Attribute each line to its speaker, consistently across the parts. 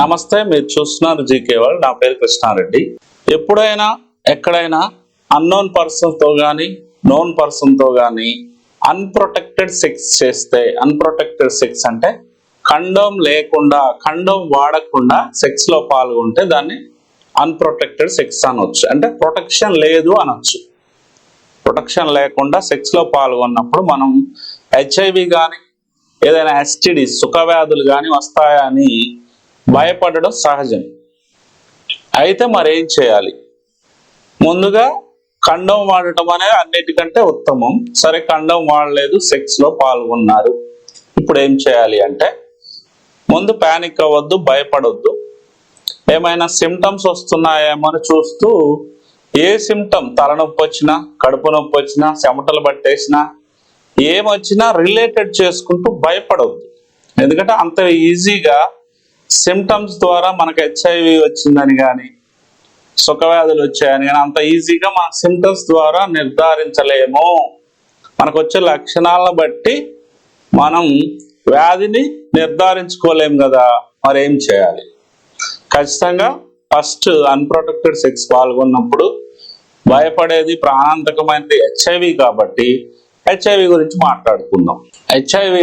Speaker 1: నమస్తే, మీరు చూస్తున్నారు జీకే వరల్డ్. నా పేరు కృష్ణారెడ్డి. ఎప్పుడైనా ఎక్కడైనా అన్నోన్ పర్సన్ తో గానీ నోన్ పర్సన్ తో గానీ అన్ప్రొటెక్టెడ్ సెక్స్ చేస్తే, అన్ప్రొటెక్టెడ్ సెక్స్ అంటే కండోమ్ లేకుండా, కండోమ్ వాడకుండా సెక్స్ లో పాల్గొంటే దాన్ని అన్ప్రొటెక్టెడ్ సెక్స్ అనొచ్చు. అంటే ప్రొటెక్షన్ లేదు అనొచ్చు. ప్రొటెక్షన్ లేకుండా సెక్స్ లో పాల్గొన్నప్పుడు మనం హెచ్ఐవి కానీ ఏదైనా ఎస్టిడీస్ సుఖవ్యాధులు కానీ వస్తాయని భయపడడం సహజం. అయితే మరేం చేయాలి? ముందుగా కండోమ్ వాడటం అనేది అన్నిటికంటే ఉత్తమం. సరే, కండోమ్ వాడలేదు, సెక్స్ లో పాల్గొన్నారు, ఇప్పుడు ఏం చేయాలి అంటే ముందు పానిక్ అవ్వద్దు, భయపడొద్దు. ఏమైనా సిమ్టమ్స్ వస్తున్నాయేమో అని చూస్తూ ఏ సిమ్టమ్, తలనొప్పి వచ్చినా, కడుపు నొప్పి వచ్చినా, చెమటలు పట్టేసినా, ఏమొచ్చినా రిలేటెడ్ చేసుకుంటూ భయపడవద్దు. ఎందుకంటే అంత ఈజీగా సిమ్టమ్స్ ద్వారా మనకు హెచ్ఐవి వచ్చిందని కానీ సుఖవ్యాధులు వచ్చాయని కానీ అంత ఈజీగా మన సిమ్టమ్స్ ద్వారా నిర్ధారించలేము. మనకు వచ్చే లక్షణాలను బట్టి మనం వ్యాధిని నిర్ధారించుకోలేము కదా. మరి ఏం చేయాలి? ఖచ్చితంగా ఫస్ట్ అన్ప్రొటెక్టెడ్ సెక్స్ పాల్గొన్నప్పుడు భయపడేది ప్రాణాంతకమైనది హెచ్ఐవి కాబట్టి హెచ్ఐవి గురించి మాట్లాడుకుందాం. హెచ్ఐవి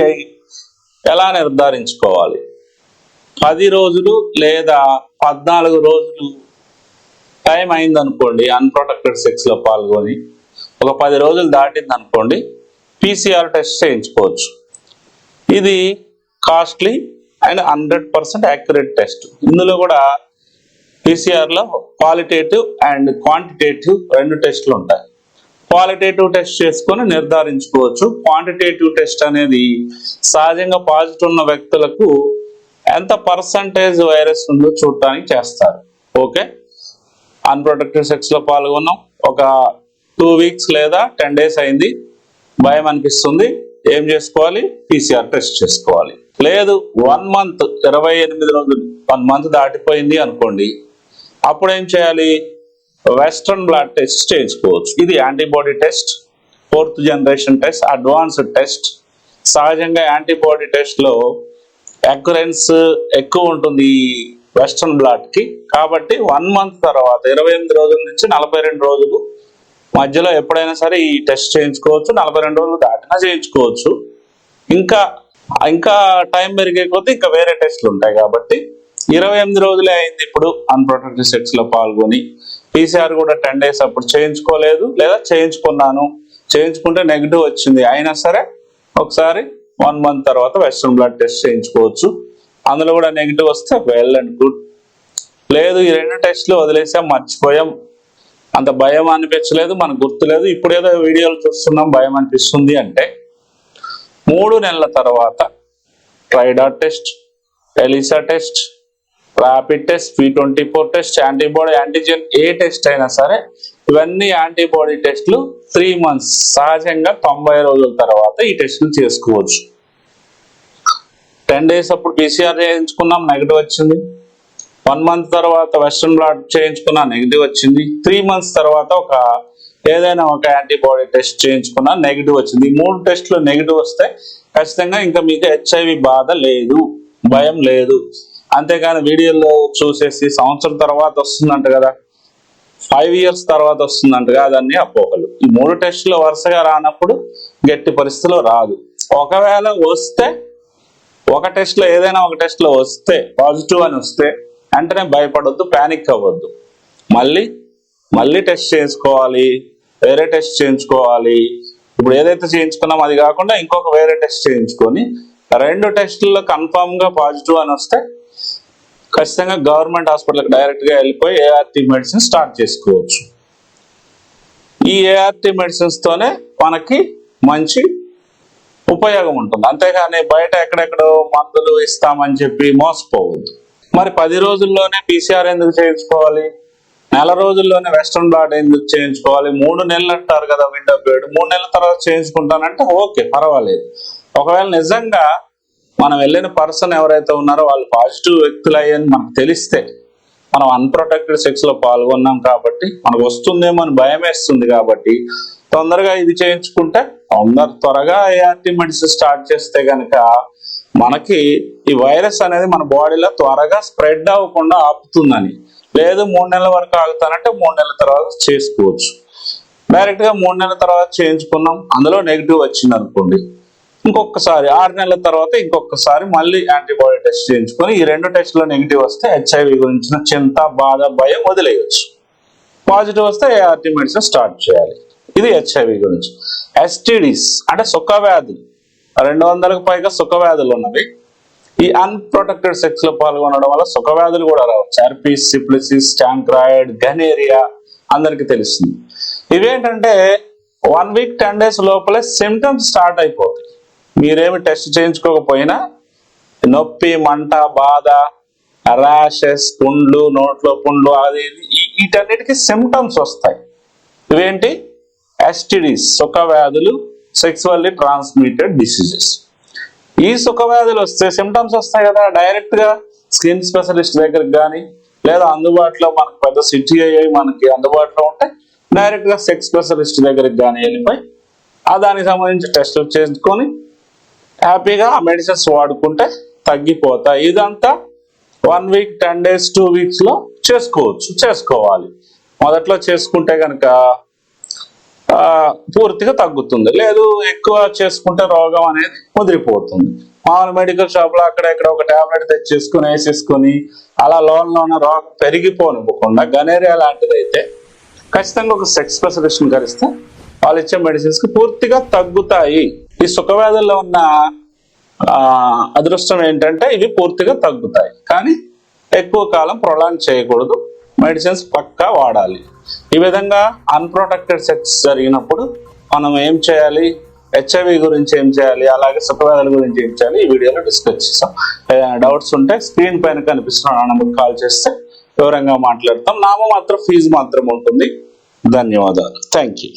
Speaker 1: ఎలా నిర్ధారించుకోవాలి? 10 రోజులు లేదా 14 రోజులు టైం అయిందనుకోండి, అన్ప్రొటెక్టెడ్ సెక్స్ లో పాల్గొని ఒక 10 రోజులు దాటింది అనుకోండి, పీసీఆర్ టెస్ట్ చేయించుకోవచ్చు. ఇది కాస్ట్లీ అండ్ 100% యాక్యురేట్ టెస్ట్. ఇందులో కూడా పీసీఆర్ లో క్వాలిటేటివ్ అండ్ క్వాంటిటేటివ్ 2 టెస్టులు ఉంటాయి. క్వాలిటేటివ్ టెస్ట్ చేసుకొని నిర్ధారించుకోవచ్చు. క్వాంటిటేటివ్ టెస్ట్ అనేది సహజంగా పాజిటివ్ ఉన్న వ్యక్తులకు ఎంత పర్సంటేజ్ వైరస్ ఉందో చూడటానికి చేస్తారు. ఓకే, అన్ప్రొటెక్టెడ్ సెక్స్ లో పాల్గొన్నాం, ఒక 2 వీక్స్ లేదా 10 days అయింది, భయం అనిపిస్తుంది, ఏం చేసుకోవాలి? పీసీఆర్ టెస్ట్ చేసుకోవాలి. లేదు 1 month 28 రోజులు 1 month దాటిపోయింది అనుకోండి, అప్పుడు ఏం చేయాలి? వెస్ట్రన్ బ్లడ్ టెస్ట్ చేయించుకోవచ్చు. ఇది antibody test, 4th generation test, advanced test. సహజంగా యాంటీబాడీ టెస్ట్ లో అక్యురెన్స్ ఎక్కువ ఉంటుంది వెస్ట్రన్ బ్లాట్ కి. కాబట్టి 1 month తర్వాత 28 రోజుల నుంచి 42 రోజులు మధ్యలో ఎప్పుడైనా సరే ఈ టెస్ట్ చేయించుకోవచ్చు. 42 రోజులు దాటినా చేయించుకోవచ్చు. ఇంకా టైం పెరిగే కొద్దీ ఇంకా వేరే టెస్ట్లు ఉంటాయి. కాబట్టి 28 రోజులే అయింది ఇప్పుడు అన్ప్రొటెక్టెడ్ సెక్స్ లో పాల్గొని. పీసీఆర్ కూడా 10 days అప్పుడు చేయించుకోలేదు, లేదా చేయించుకుంటే నెగిటివ్ వచ్చింది అయినా సరే ఒకసారి 1 month తర్వాత వెస్ట్రన్ బ్లడ్ టెస్ట్ చేయించుకోవచ్చు. అందులో కూడా నెగిటివ్ వస్తే వెల్ అండ్ గుడ్. లేదు ఈ 2 టెస్టులు వదిలేసాం, మర్చిపోయాం, అంత భయం అనిపించలేదు, మనకు గుర్తులేదు, ఇప్పుడు ఏదో వీడియోలు చూస్తున్నాం భయం అనిపిస్తుంది అంటే 3 నెలల తర్వాత Tridot test, ELISA test, rapid test, P24 test, antibody antigen ఏ టెస్ట్ అయినా సరే ఇవన్నీ యాంటీబాడీ టెస్టులు 3 months, సహజంగా 90 రోజుల తర్వాత ఈ టెస్టులు చేసుకోవచ్చు. 10 days అప్పుడు పీసీఆర్ చేయించుకున్నాం, నెగిటివ్ వచ్చింది. 1 month తర్వాత వెస్ట్రన్ బ్లాట్ చేయించుకున్నా, నెగిటివ్ వచ్చింది. 3 months తర్వాత ఏదైనా ఒక యాంటీబాడీ టెస్ట్ చేయించుకున్నా, నెగిటివ్ వచ్చింది. ఈ 3 టెస్టులు నెగిటివ్ వస్తే ఖచ్చితంగా ఇంకా మీకు హెచ్ఐవి బాధ లేదు, భయం లేదు. అంతేగాని వీడియోలో చూసేసి సంవత్సరం తర్వాత వస్తుందంట కదా, 5 years తర్వాత వస్తుందంటగా, అదన్నీ అపోహలు. ఈ 3 టెస్టులు వరుసగా రానప్పుడు గట్టి పరిస్థితిలో రాదు. ఒకవేళ వస్తే ఏదైనా ఒక టెస్ట్ లో వస్తే పాజిటివ్ అని వస్తే వెంటనే భయపడొద్దు, పానిక్ అవ్వద్దు. మళ్ళీ టెస్ట్ చేసుకోవాలి, వేరే టెస్ట్ చేయించుకోవాలి. ఇప్పుడు ఏదైతే చేయించుకున్నామో అది కాకుండా ఇంకొక వేరే టెస్ట్ చేయించుకొని 2 టెస్టుల్లో కన్ఫామ్ గా పాజిటివ్ అని వస్తే ఖచ్చితంగా గవర్నమెంట్ హాస్పిటల్కి డైరెక్ట్ గా వెళ్ళిపోయి ఏఆర్టీ మెడిసిన్ స్టార్ట్ చేసుకోవచ్చు. ఈ ఏఆర్టీ మెడిసిన్స్ తోనే మనకి మంచి ఉపయోగం ఉంటుంది. అంతేగాని బయట ఎక్కడెక్కడో మందులు ఇస్తామని చెప్పి మోసపోవద్దు. మరి 10 రోజుల్లోనే పీసీఆర్ ఎందుకు చేయించుకోవాలి? 1 రోజుల్లోనే వెస్ట్రన్ బ్లాట్ ఎందుకు చేయించుకోవాలి? 3 నెలలు అంటారు కదా విండో పీరియడ్, 3 నెలల తర్వాత చేయించుకుంటానంటే ఓకే, పర్వాలేదు. ఒకవేళ నిజంగా మనం వెళ్ళిన పర్సన్ ఎవరైతే ఉన్నారో వాళ్ళు పాజిటివ్ వ్యక్తులు అయ్యని మనకు తెలిస్తే, మనం అన్ప్రొటెక్టెడ్ సెక్స్ లో పాల్గొన్నాం కాబట్టి మనకు వస్తుందేమో అని భయం వేస్తుంది కాబట్టి తొందరగా ఇది చేయించుకుంటే త్వరగా ఏఆర్టీ మెడిసిన్ స్టార్ట్ చేస్తే గనక మనకి ఈ వైరస్ అనేది మన బాడీలో త్వరగా స్ప్రెడ్ అవ్వకుండా ఆపుతుందని. లేదు 3 నెలల వరకు ఆగుతానంటే 3 నెలల తర్వాత చేసుకోవచ్చు. డైరెక్ట్ గా 3 నెలల తర్వాత చేయించుకున్నాం, అందులో నెగిటివ్ వచ్చింది అనుకోండి, ఇంకొకసారి 6 నెలల తర్వాత ఇంకొకసారి మళ్ళీ యాంటీబాడీ టెస్ట్ చేయించుకొని ఈ 2 టెస్ట్లో నెగిటివ్ వస్తే హెచ్ఐవి గురించిన చింత, బాధ, భయం వదిలేయచ్చు. పాజిటివ్ వస్తే ఏఆర్టీ మెడిసిన్ స్టార్ట్ చేయాలి. ఇది హెచ్ఐవి గురించి. ఎస్టిడిస్ అంటే సుఖ వ్యాధులు, 200కు పైగా సుఖ వ్యాధులు ఉన్నవి. ఈ అన్ప్రొటెక్టెడ్ సెక్స్ లో పాల్గొనడం వల్ల సుఖ వ్యాధులు కూడా రావచ్చు. హెర్పిస్, సిఫిలిసిస్, చాంక్రాయిడ్, గనేరియా అందరికి తెలుస్తుంది. ఇవేంటంటే 1 వీక్ 10 డేస్ లోపలే సిమ్టమ్స్ స్టార్ట్ అయిపోతాయి. మీరేమి టెస్ట్ చేయించుకోకపోయినా నొప్పి, మంట, బాధ, ర్యాషెస్, పుండ్లు, నోట్లో పుండ్లు, అది వీటన్నిటికీ సిమ్టమ్స్ వస్తాయి. ఇవేంటి? ఎస్టిడిస్, సుఖ వ్యాధులు, సెక్సువల్లీ ట్రాన్స్మిటెడ్ డిసీజెస్. ఈ సుఖ వ్యాధులు వస్తే సిమ్టమ్స్ వస్తాయి కదా, డైరెక్ట్ గా స్కిన్ స్పెషలిస్ట్ దగ్గరికి కానీ, లేదా అందుబాటులో మనకు పెద్ద సిటీ అయ్యి మనకి అందుబాటులో ఉంటే డైరెక్ట్ గా సెక్స్ స్పెషలిస్ట్ దగ్గరికి కానీ వెళ్ళిపోయి దానికి సంబంధించి టెస్టులు చేసుకొని హ్యాపీగా ఆ మెడిసిన్స్ వాడుకుంటే తగ్గిపోతాయి. ఇదంతా 1 వీక్ 10 డేస్ 2 వీక్స్ లో చేసుకోవాలి. మొదట్లో చేసుకుంటే కనుక పూర్తిగా తగ్గుతుంది, లేదు ఎక్కువ చేసుకుంటే రోగం అనేది ముదిరిపోతుంది. మామూలు మెడికల్ షాప్ లో అక్కడ ఇక్కడ ఒక టాబ్లెట్ తెచ్చేసుకుని వేసేసుకొని అలా లోన రోగం పెరిగిపోనివ్వకుండా గనేరియా లాంటిది అయితే ఖచ్చితంగా ఒక సెక్స్ స్పెషలిస్ట్ ని కలిస్తే వాళ్ళు ఇచ్చే మెడిసిన్స్ కి పూర్తిగా తగ్గుతాయి. ఈ సుఖ వ్యాధుల్లో ఉన్న అదృష్టం ఏంటంటే ఇవి పూర్తిగా తగ్గుతాయి, కానీ ఎక్కువ కాలం ప్రొలాంగ్ చేయకూడదు, మెడిసిన్స్ పక్కా వాడాలి. ఈ విధంగా అన్ప్రొటెక్టెడ్ సెక్స్ జరిగినప్పుడు మనం ఏం చేయాలి, హెచ్ఐవి గురించి ఏం చేయాలి, అలాగే సుఖ వ్యాధుల గురించి ఏం చేయాలి, ఈ వీడియోలో డిస్కస్ చేస్తాం. ఏదైనా డౌట్స్ ఉంటే స్క్రీన్ పైన కనిపిస్తున్న నెంబర్కి కాల్ చేస్తే వివరంగా మాట్లాడతాం. నామమాత్రం ఫీజు మాత్రం ఉంటుంది. ధన్యవాదాలు. Thank you.